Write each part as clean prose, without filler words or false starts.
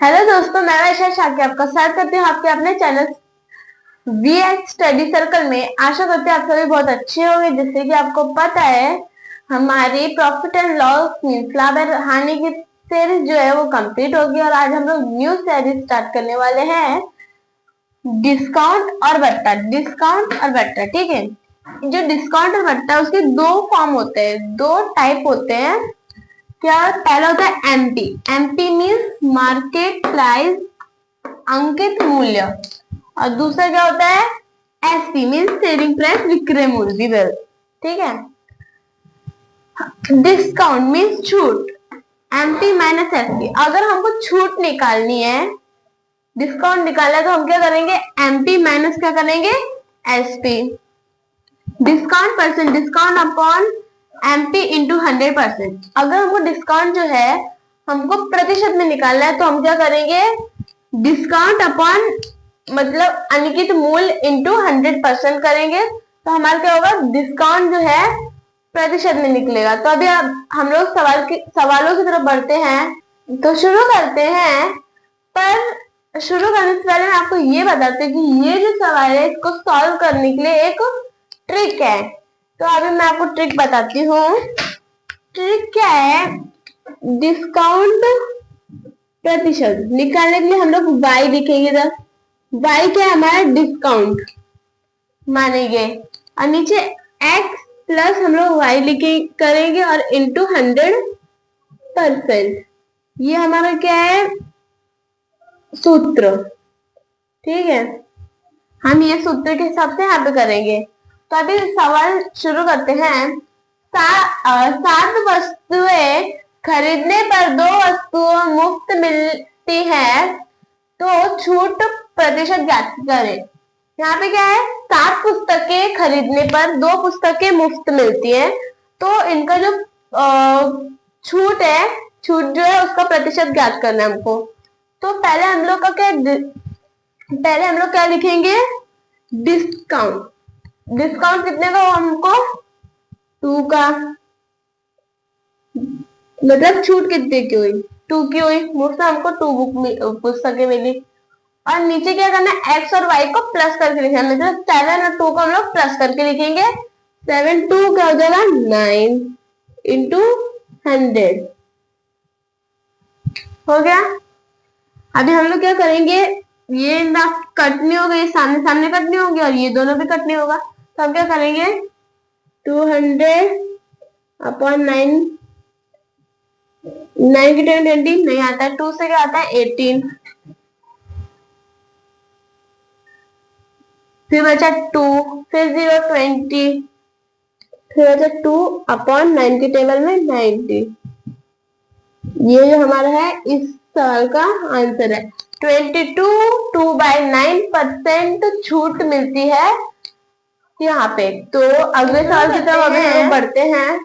Hello दोस्तों, मैं वैशा शाक्य आपका स्वागत करती हूँ आपके अपने चैनल वीएच स्टडी सर्कल में। आशा करते हैं आप सभी बहुत अच्छे होंगे। जैसे कि आपको पता है, हमारी प्रॉफिट एंड लॉस मींस लाभ और हानि की सीरीज जो है वो कंप्लीट होगी और आज हम लोग न्यू सीरीज स्टार्ट करने वाले हैं, डिस्काउंट और बट्टा। डिस्काउंट और बट्टा, ठीक है। जो डिस्काउंट और बट्टा है उसके दो फॉर्म होते हैं, दो टाइप होते हैं। क्या पहला होता है MP. MP means market price, अंकित मूल्य। और दूसरा क्या होता है एसपी मीन्स सेलिंग प्राइस, विक्रय मूल्य। ठीक है। डिस्काउंट मीन्स छूट, एमपी माइनस एसपी। अगर हमको छूट निकालनी है, डिस्काउंट निकालना है, तो हम क्या करेंगे, एमपी माइनस क्या करेंगे, SP. Discount percent, discount upon MP into 100%। अगर हमको डिस्काउंट जो है हमको प्रतिशत में निकालना है, तो हम क्या करेंगे, डिस्काउंट अपॉन मतलब अंकित मूल्य इंटू 100% करेंगे। तो हमारा क्या होगा, डिस्काउंट जो है प्रतिशत में निकलेगा। तो अभी हम लोग सवालों की तरफ बढ़ते हैं, तो शुरू करते हैं। पर शुरू करने से पहले मैं आपको ये बताती हूँ कि ये जो सवाल है इसको सॉल्व करने के लिए एक ट्रिक है। तो अभी मैं आपको ट्रिक बताती हूँ। ट्रिक क्या है, डिस्काउंट प्रतिशत निकालने के लिए हम लोग y लिखेंगे। y क्या है, हमारा डिस्काउंट मानेंगे, और नीचे x प्लस हम लोग y लिखे करेंगे और इंटू 100%। ये हमारा क्या है, सूत्र। ठीक है, हम ये सूत्र के हिसाब से यहाँ पे करेंगे। तो अभी सवाल शुरू करते हैं। सात वस्तुएं खरीदने पर दो वस्तुएं मुफ्त मिलती है, तो छूट प्रतिशत ज्ञात करें। यहाँ पे क्या है, 7 पुस्तकें खरीदने पर 2 पुस्तकें मुफ्त मिलती है, तो इनका जो छूट है, छूट जो है उसका प्रतिशत ज्ञात करना है हमको। तो पहले हम लोग क्या लिखेंगे, डिस्काउंट। डिस्काउंट कितने का, हमको 2 का, मतलब छूट कितने की हुई, 2 की हुई। मुफ्त हमको 2 पुस्तकें मिली। और नीचे क्या करना है, एक्स और वाई को प्लस करके लिखना है, मतलब 7 और 2 को हम लोग प्लस करके लिखेंगे। 7 2 क्या हो जाएगा, 9 इंटू 100 हो गया। अभी हम लोग क्या करेंगे, ये ना कटनी हो गई, सामने सामने कटनी होगी और ये दोनों भी कटनी होगा। तो हम क्या करेंगे, 200 अपॉन 9, 9 की 20 नहीं आता है, 2 से क्या आता है 18, फिर बचा 2, फिर 0 20, फिर बचा 2 अपॉन 9 के टेबल में 90। ये जो हमारा है इस सवाल का आंसर है। 22.9% छूट मिलती है यहाँ पे। तो अगले सवाल की तरफ अभी हम बढ़ते हैं।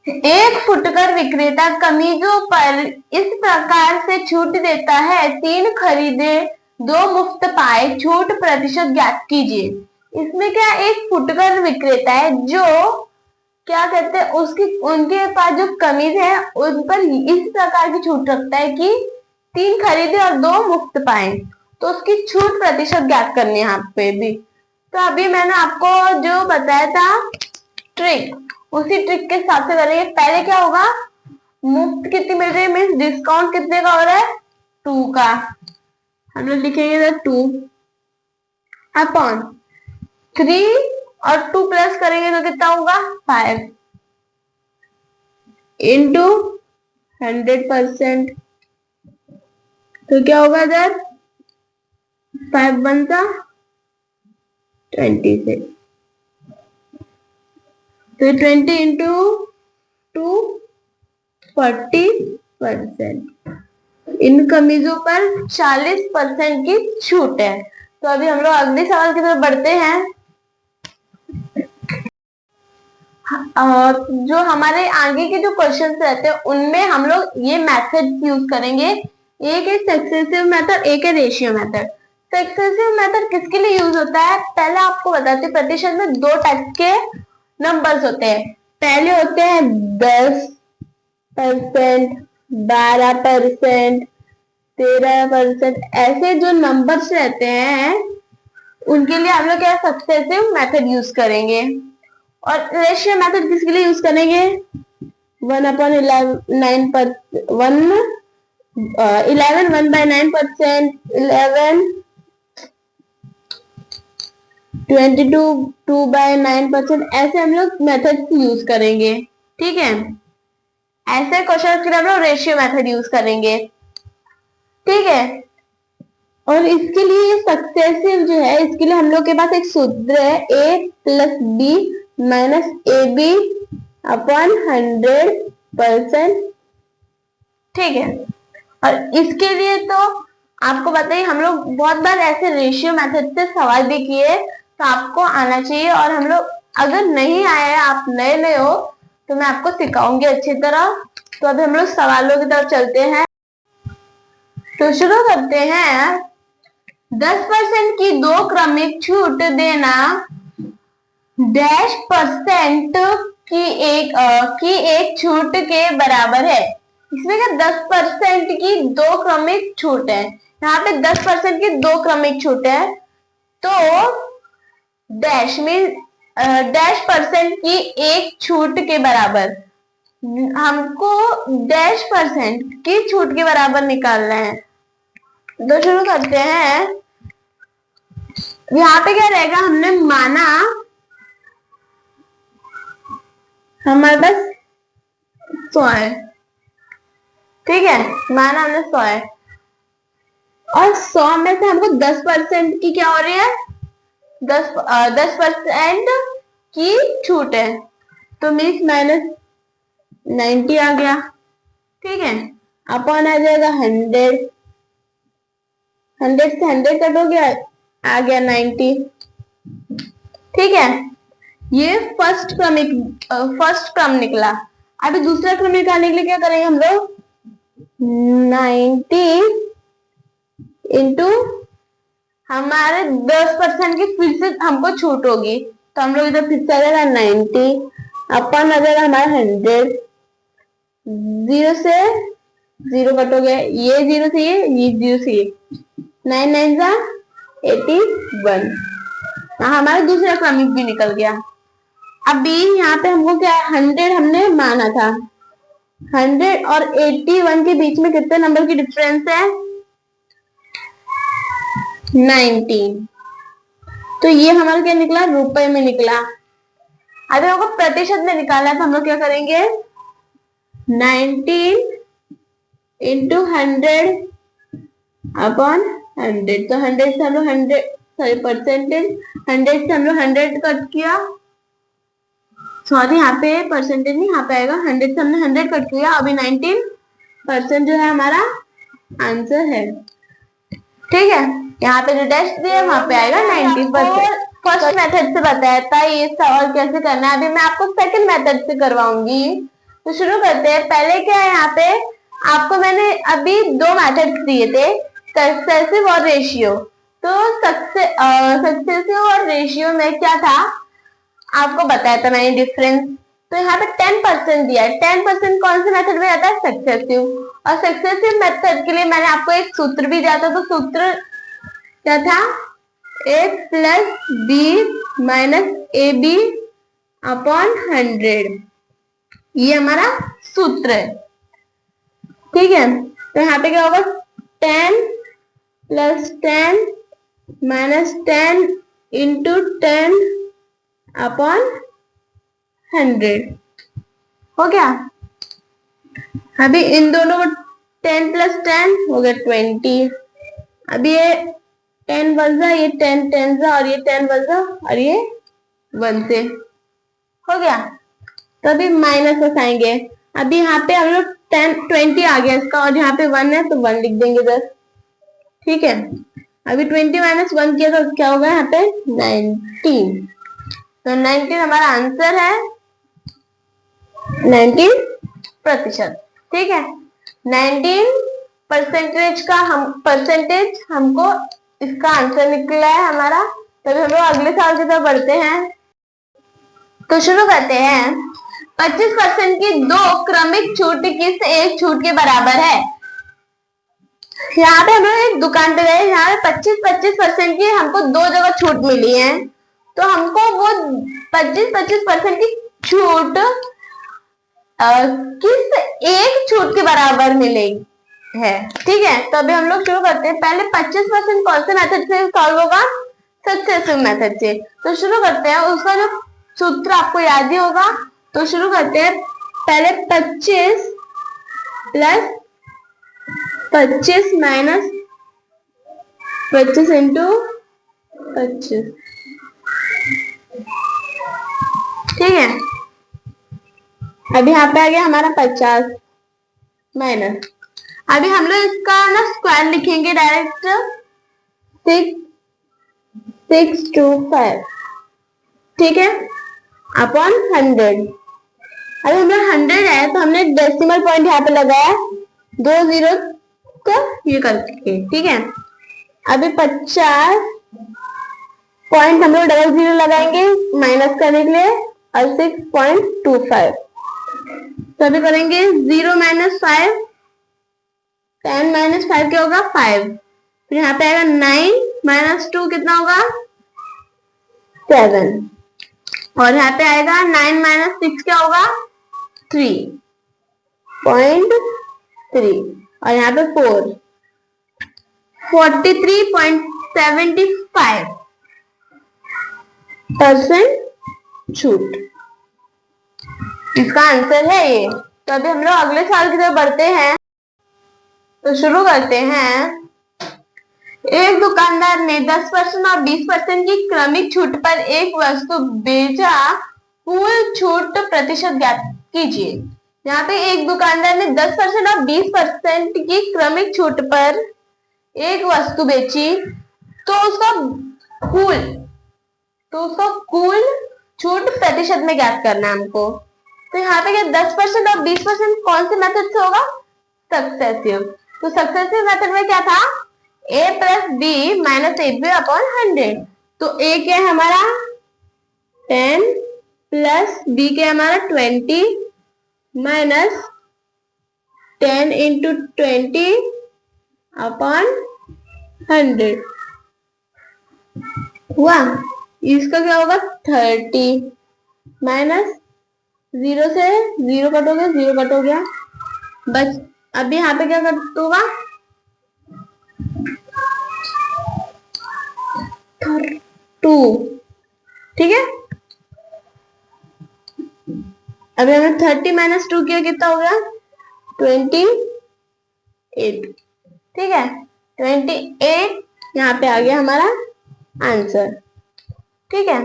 एक फुटकर विक्रेता कमीजों पर इस प्रकार से छूट देता है, 3 खरीदे 2 मुफ्त पाए, छूट प्रतिशत ज्ञात कीजिए। इसमें क्या, एक फुटकर विक्रेता है जो क्या कहते हैं, उनके पास जो कमीज है उन पर इस प्रकार की छूट रखता है कि 3 खरीदे और 2 मुफ्त पाए, तो उसकी छूट प्रतिशत ज्ञात करनी है यहाँ पे भी। तो अभी मैंने आपको जो बताया था ट्रिक, उसी ट्रिक के हिसाब से करेंगे। पहले क्या होगा, मुफ्त कितनी मिल रही है, मीन्स डिस्काउंट कितने का हो रहा है, 2 का। हम लोग लिखेंगे 2 अपॉन 3 और 2 प्लस करेंगे तो कितना होगा, 5 इंटू 100%। तो क्या होगा इधर, 5 बनता 20 से, तो 20 इंटू 2 40%। इन कमीजों पर 40% की छूट है। तो अभी हम लोग अगले सवाल की तरफ बढ़ते हैं। जो हमारे आगे के जो क्वेश्चन रहते हैं उनमें हम लोग ये मेथड यूज करेंगे। एक है सक्सेसिव मेथड, एक है रेशियो मेथड। सक्सेसिव मेथड किसके लिए यूज होता है, पहले आपको बताते हैं। प्रतिशत में 2 टाइप के नंबर्स होते हैं। पहले होते हैं 10%, 12%, 13%, ऐसे जो नंबर्स रहते हैं उनके लिए हम लोग क्या सक्सेसिव मेथड यूज करेंगे। और रेशियो मेथड किसके लिए यूज करेंगे? 1/9 पर 11 1/9%, 11 22 2/9%, ऐसे हम लोग मेथड यूज करेंगे। ठीक है, ऐसे क्वेश्चन के लिए हम लोग रेशियो मेथड यूज करेंगे। ठीक है, और इसके लिए सक्सेसिव जो है, इसके लिए हम लोग के पास एक सूत्र है, a+b -ab अपॉन 100%। ठीक है, और इसके लिए तो आपको बताइए, हम लोग बहुत बार ऐसे रेशियो मेथड से सवाल भी किए, तो आपको आना चाहिए। और हम लोग अगर नहीं आया, आप नए नए हो, तो मैं आपको सिखाऊंगी अच्छी तरह। तो अभी हम लोग सवालों की तरफ चलते हैं। तो शुरू करते हैं। 10% की दो क्रमिक छूट देना %, की एक छूट के बराबर है। इसमें क्या 10% की दो क्रमिक छूट है, यहाँ पे 10% की दो क्रमिक छूट है, तो डैश मीन %, की एक छूट के बराबर, हमको %, की छूट के बराबर निकालना है। तो शुरू करते हैं। यहाँ पे क्या रहेगा, हमने माना हमारे पास 100 है। ठीक है, माना हमने 100 है, और 100 में से हमको 10% की क्या हो रही है, 10% की छूट है, तो मीन्स -90 आ गया। ठीक है, अपॉन आ जाएगा 100, 100 से 100 कट हो गया, आ गया 90। ठीक है, ये फर्स्ट क्रम निकला। अभी दूसरा क्रम निकालने के लिए क्या करेंगे हम लोग, 90 इंटू हमारे 10% की फिर से हमको छूट होगी, तो हम लोग इधर फिर से आ जाएगा 90 अपन आ जाएगा हमारा 100, 0 से 0 कट हो गया, ये 0 से ये 0 से ये, 9 9 जा 81। हमारा दूसरा क्रमिक भी निकल गया। अभी यहाँ पे हमको क्या, 100 हमने माना था, 100 और 81 के बीच में कितने नंबर की डिफरेंस है, 19। तो ये हमारा क्या निकला, रुपए में निकला। अभी हमको प्रतिशत में निकालना है, तो हम लोग क्या करेंगे, 19 इंटू 100 अपॉन 100। तो 100 से हम लोग 100, सॉरी परसेंटेज, 100 से हम लोग 100 कट किया, सॉरी यहाँ पे परसेंटेज नहीं, यहाँ पे आएगा 100 से हमने 100 कट किया। अभी 19% जो है हमारा आंसर है। ठीक है, यहाँ पे जो डैश दिया वहां पे आएगा 90%। फर्स्ट मेथड से बताया था ये सवाल कैसे करना है, अभी मैं आपको सेकंड मेथड से करवाऊंगी। तो शुरू करते हैं। पहले क्या है, यहाँ पे आपको मैंने अभी दो मेथड दिए थे, सक्सेसिव और रेशियो। तो सक्सेसिव और रेशियो में क्या था आपको बताया था मैंने डिफरेंस। तो यहाँ पे 10% दिया है, 10% कौन से मेथड में आता है, सक्सेसिव। और सक्सेसिव मेथड के लिए मैंने आपको एक सूत्र भी दिया था, तो सूत्र क्या था, a+b -ab अपॉन 100, ये हमारा सूत्र है। ठीक है, तो यहाँ पे क्या होगा, 10 + 10 -10 इंटू 10 अपॉन 100 हो गया। अभी इन दोनों को 10 + 10 हो गया 20। अभी ये 10 बजा, ये 10 10 जा, और ये 10 बजा, और ये 1 से हो गया। तो अभी माइनस बसाएंगे। अभी यहाँ पे हम लोग 10 20 आ गया इसका, और यहाँ पे 1 है तो 1 लिख देंगे 10। ठीक है, अभी 20 - 1 किया तो क्या होगा, यहाँ पे 19। तो 19 हमारा आंसर है, 19%। ठीक है, 19% का परसेंटेज हमको इसका आंसर निकला है हमारा। तभी हम लोग अगले साल की तरफ बढ़ते हैं। तो शुरू करते हैं। 25% की दो क्रमिक छूट किस एक छूट के बराबर है। यहाँ पे हम लोग एक दुकान पे गए, यहाँ पे 25-25% की हमको दो जगह छूट मिली है, तो हमको वो 25-25% की छूट किस एक छूट के बराबर मिलेगी है। ठीक है, तो अभी हम लोग शुरू करते हैं। पहले 25% कौन से मेथड से सॉल्व होगा? सक्सेसिव मेथड से। तो शुरू करते हैं, उसका जो सूत्र आपको याद ही होगा। तो शुरू करते हैं, पहले 25 प्लस 25 माइनस 25 इंटू 25। ठीक है, अभी यहाँ पे आ गया हमारा 50 माइनस, अभी हम लोग इसका ना स्क्वायर लिखेंगे डायरेक्ट, 625, ठीक है, अपॉन 100। अभी हम लोग 100 है तो हमने डेसिमल पॉइंट यहाँ पे लगाया, 2 जीरो को ये करके। ठीक है, अभी 50 पॉइंट हम लोग डबल जीरो लगाएंगे माइनस करने के लिए, और 6.25। तो अभी करेंगे 0 माइनस 5, 10 माइनस 5 क्या होगा? 5। फिर यहाँ पे आएगा 9 माइनस 2 कितना होगा? 7। और यहाँ पे आएगा 9 माइनस 6 क्या होगा? 3.3। और यहाँ पे 4, 43.75% छूट, इसका आंसर है ये। तो अभी हम लोग अगले साल की तरफ बढ़ते हैं, तो शुरू करते हैं। एक दुकानदार ने 10% और 20% की क्रमिक छूट पर एक वस्तु बेचा, कुल छूट प्रतिशत ज्ञात कीजिए। यहाँ पे एक दुकानदार ने 10% और 20% की क्रमिक छूट पर एक वस्तु बेची, तो उसका कुल छूट प्रतिशत में ज्ञात करना है हमको। तो यहाँ पे क्या 10% और 20% कौन से मेथड से होगा? सक्सेसिव। तो सक्सेसिव मेथड में क्या था? a plus B minus 8b upon 100। तो a क्या है हमारा 10 प्लस b क्या है हमारा 20 माइनस 10 इंटू 20 अपॉन 100 हुआ। इसका क्या होगा? 30 माइनस 0 से 0 कट हो गया, 0 कट हो गया, बस अभी यहाँ पे क्या कट होगा? 2। ठीक है, अभी हमने 30 माइनस 2 किया, कितना हो गया? 28। ठीक है, 28 यहाँ पे आ गया हमारा आंसर। ठीक है,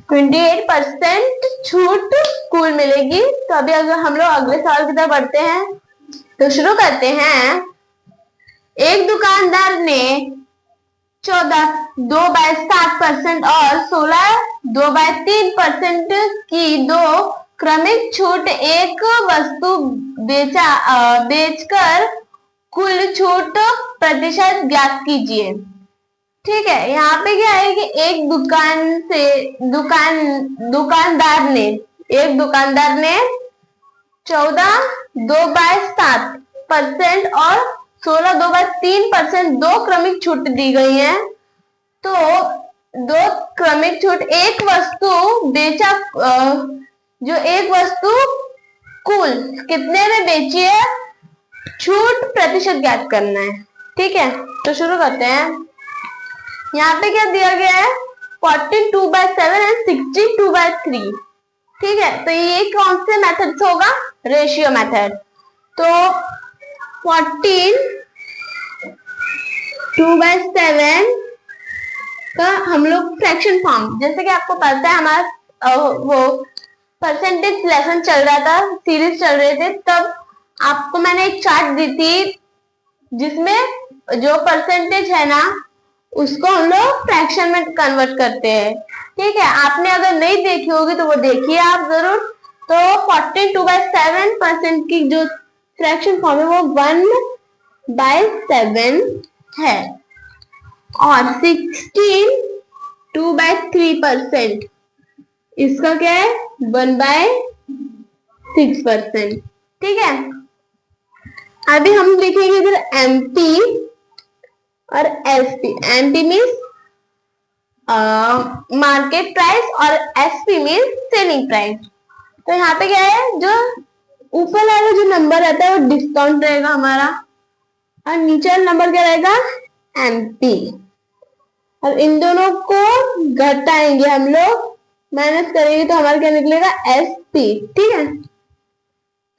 28% छूट कुल मिलेगी। तो अभी अगर हम लोग अगले साल की तरफ बढ़ते हैं, तो शुरू करते हैं। एक दुकानदार ने 14 2/7% और 16 2/3% की दो क्रमिक छूट एक वस्तु बेचकर कुल छूट प्रतिशत ज्ञात कीजिए। ठीक है, यहाँ पे क्या है कि एक दुकानदार ने 14 2/7% और 16 2/3% दो क्रमिक छूट दी गई है। तो दो क्रमिक छूट एक वस्तु बेचा, जो एक वस्तु कुल कितने में बेची है, छूट प्रतिशत ज्ञात करना है। ठीक है, तो शुरू करते हैं। यहाँ पे क्या दिया गया है? 42/7 एंड 62/3। ठीक है, तो ये कौन से मेथड से होगा? Ratio method. तो 14 का हम लोग फ्रैक्शन फॉर्म, जैसे कि आपको पता है हमारा वो परसेंटेज लेसन चल रहा था, सीरीज चल रहे थे, तब आपको मैंने एक चार्ट दी थी जिसमें जो परसेंटेज है ना उसको हम लोग फ्रैक्शन में कन्वर्ट करते हैं। ठीक है, आपने अगर नहीं देखी होगी तो वो देखिए आप जरूर। तो 42/7% की जो फ्रैक्शन फॉर्म है वो 1/7 है, और 16 2/3% इसका क्या है? 1/6%। ठीक है, अभी हम लिखेंगे इधर एमपी और SP. MP means market price और एसपी मीन्स सेलिंग प्राइस। तो यहाँ पे क्या है, जो ऊपर वाला जो नंबर रहता है वो डिस्काउंट रहेगा हमारा, और नीचे वाला नंबर क्या रहेगा, एमपी। और इन दोनों को घटाएंगे हम लोग, माइनस करेंगे तो हमारा क्या निकलेगा, एसपी। ठीक है,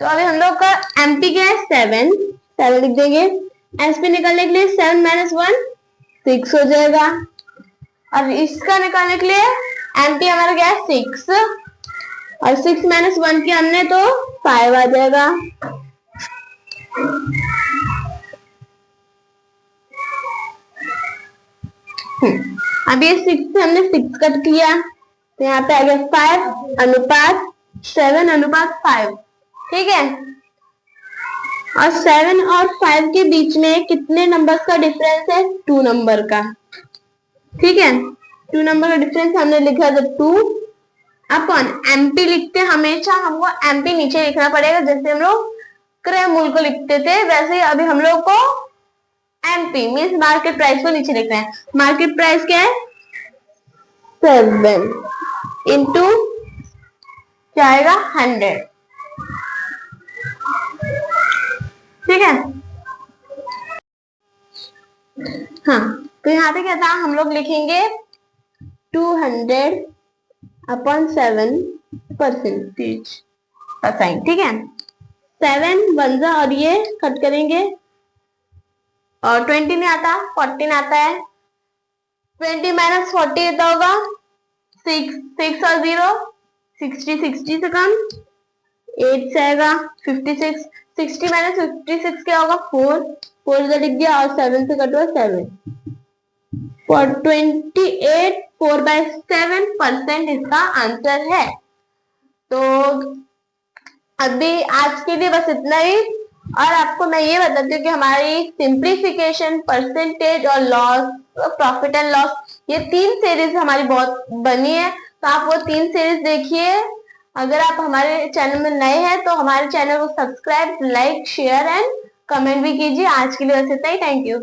तो अभी हम लोग का एमपी क्या है, 7 7 लिख देंगे। एसपी निकालने के लिए 7 - 1 6 हो जाएगा। और इसका निकालने के लिए एमपी हमारा क्या है, 6, और 6 - 1 किया हमने तो 5 आ जाएगा। अब ये 6 से हमने 6 कट किया तो यहाँ पे आ गया 5 अनुपात 7 अनुपात 5। ठीक है, और 7 और 5 के बीच में कितने नंबर्स का डिफरेंस है, 2 नंबर का। ठीक है, 2 नंबर का डिफरेंस हमने लिखा था 2 अपॉन एमपी। लिखते हमेशा हमको एमपी नीचे लिखना पड़ेगा, जैसे हम लोग क्रय मूल्य को लिखते थे वैसे ही अभी हम लोग को एमपी मीन्स मार्केट प्राइस को नीचे लिखना है। मार्केट प्राइस क्या है, 7 इंटू क्या आएगा, 100। ठीक है, हाँ, तो यहाँ पे क्या था, हम लोग लिखेंगे 200 अपॉन 7%। ठीक है, 7 1 और ये कट करेंगे और 20 नहीं आता, 14 आता है। 20 - 40 कितना होगा, 6 6 और 0 60 60 से कम 8 से आएगा 56। 60 - 56 क्या होगा, 4 4 इधर लिख दिया और 7 से कट हुआ 7 for 28 4/7% इसका आंसर है। तो अभी आज के लिए बस इतना ही। और आपको मैं ये बताती हूँ कि हमारी सिंप्लीफिकेशन, परसेंटेज और लॉस, प्रॉफिट एंड लॉस, ये 3 सीरीज हमारी बहुत बनी है, तो आप वो 3 सीरीज देखिए। अगर आप हमारे चैनल में नए हैं तो हमारे चैनल को subscribe, like, share and comment भी कीजिए। आज के लिए बस इतना ही, थैंक यू।